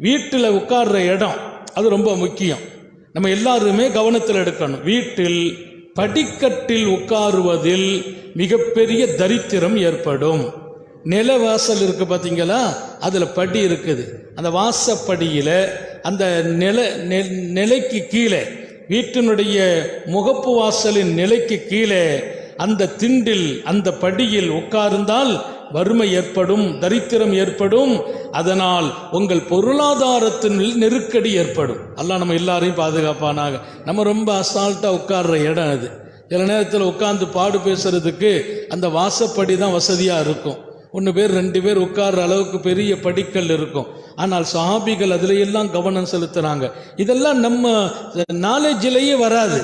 வீட்டில் உட்கார்ற இடம் அது ரொம்ப முக்கியம். நம்ம எல்லாருமே கவனத்தில் எடுக்கணும். வீட்டில் படிக்கட்டில் உட்காருவதில் மிகப்பெரிய தரித்திரம் ஏற்படும். நில வாசல் இருக்கு பார்த்தீங்களா, அதில் படி இருக்குது. அந்த வாசப்படியில் அந்த நிலைக்கு கீழே, வீட்டினுடைய முகப்பு வாசலின் நிலைக்கு கீழே அந்த திண்டில் அந்த படியில் உட்கார்ந்தால் வறுமை ஏற்படும், தரித்திரம் ஏற்படும். அதனால் உங்கள் பொருளாதாரத்தின் நெருக்கடி ஏற்படும். அல்லாஹ் நம்ம எல்லாரையும் பாதுகாப்பானாக. நம்ம ரொம்ப அசால்ட்டாக உட்கார்ற இடம் அது. சில நேரத்தில் உட்கார்ந்து பாடு பேசுறதுக்கு அந்த வாசப்படி தான் வசதியாக இருக்கும். 1 பேர் 2 பேர் உட்கார்ற அளவுக்கு பெரிய படிக்கல் இருக்கும். ஆனால் சஹாபிகள் அதில் எல்லாம் கவனம் செலுத்துறாங்க. இதெல்லாம் நம்ம நாலேஜிலேயே வராது.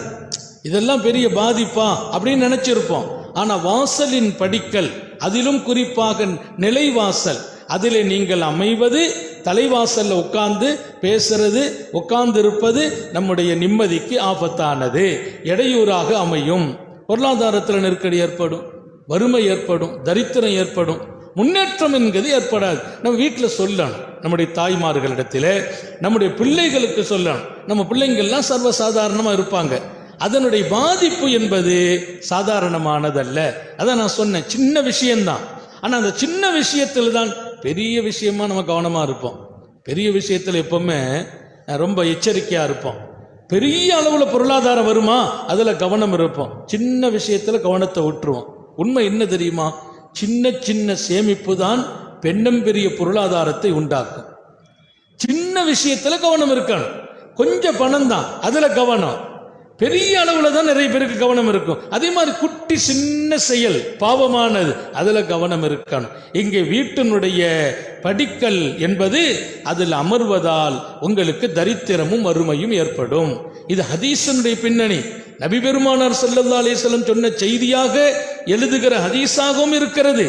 இதெல்லாம் பெரிய பாதிப்பா அப்படின்னு நினைச்சிருப்போம். ஆனா வாசலின் படிக்கல், அதிலும் குறிப்பாக நிலைவாசல், அதிலே நீங்கள் அமைவது, தலைவாசல்ல உட்கார்ந்து பேசுறது, உட்கார்ந்து இருப்பது நம்முடைய நிம்மதிக்கு ஆபத்தானது, இடையூறாக அமையும். பொருளாதாரத்தில் நெருக்கடி ஏற்படும், வறுமை ஏற்படும், தரித்திரம் ஏற்படும், முன்னேற்றம் என்கிறது ஏற்படாது. நம்ம வீட்டில் சொல்லணும், நம்முடைய தாய்மார்களிடத்தில், நம்முடைய பிள்ளைகளுக்கு சொல்லணும். நம்ம பிள்ளைங்கள்லாம் சர்வசாதாரணமாக இருப்பாங்க. அதனுடைய பாதிப்பு என்பது சாதாரணமானதல்ல. அதான் நான் சொன்னேன், சின்ன விஷயம்தான். ஆனால் அந்த சின்ன விஷயத்தில் தான் பெரிய விஷயமா நம்ம கவனமாக இருப்போம். பெரிய விஷயத்தில் எப்பவுமே ரொம்ப எச்சரிக்கையாக இருப்போம். பெரிய அளவில் பொருளாதாரம் வருமா, அதில் கவனம் இருப்போம். சின்ன விஷயத்தில் கவனத்தை விட்டுருவோம். உண்மை என்ன தெரியுமா? சின்ன சின்ன சேமிப்பு தான் பெண்ணும் பெரிய பொருளாதாரத்தை உண்டாக்கும். சின்ன விஷயத்தில் கவனம் இருக்கணும். கொஞ்சம் பணம் தான், அதில் கவனம். பெரிய அளவில் தான் நிறைய பேருக்கு கவனம் இருக்கும். அதே மாதிரி குட்டி சின்ன செயல் பாவமானது, அதில் கவனம் இருக்கணும். இங்கே வீட்டினுடைய படிக்கல் என்பது அதில் அமர்வதால் உங்களுக்கு தரித்திரமும் வறுமையும் ஏற்படும். இது ஹதீஸனுடைய பின்னணி. நபி பெருமானார் ஸல்லல்லாஹு அலைஹி வஸல்லம் சொன்ன செய்தியாக எழுதுகிற ஹதீஸாகவும் இருக்கிறது.